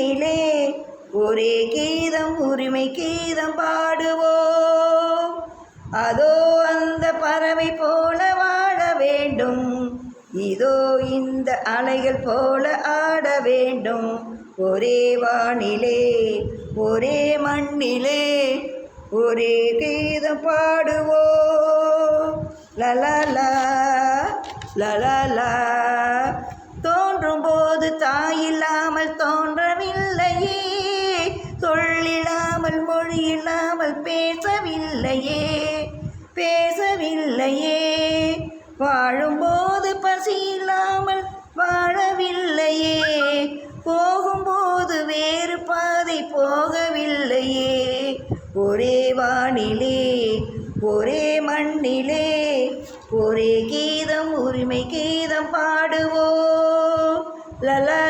மண்ணிலே ஒரே கீதம் உரிமை கீதம் பாடுவோம். அதோ அந்த பறவை போல வாழ வேண்டும், இதோ இந்த அலைகள் போல ஆட வேண்டும். ஒரே வானிலே ஒரே மண்ணிலே ஒரே கீதம் பாடுவோம். லலலா லலலா. தோன்றும் போது தாயில்லாமல் தோன்றவில்லையே, சொல்லில்லாமல் மொழியில்லாமல் பேசவில்லையே, பேசவில்லையே. வாழும்போது பசி இல்லாமல் வாழவில்லையே, போகும்போது வேறு பாதை போகவில்லையே. ஒரே வானிலே ஒரே மண்ணிலே ஒரே கீதம் உரிமை கீதம் பாடுவோம். லலா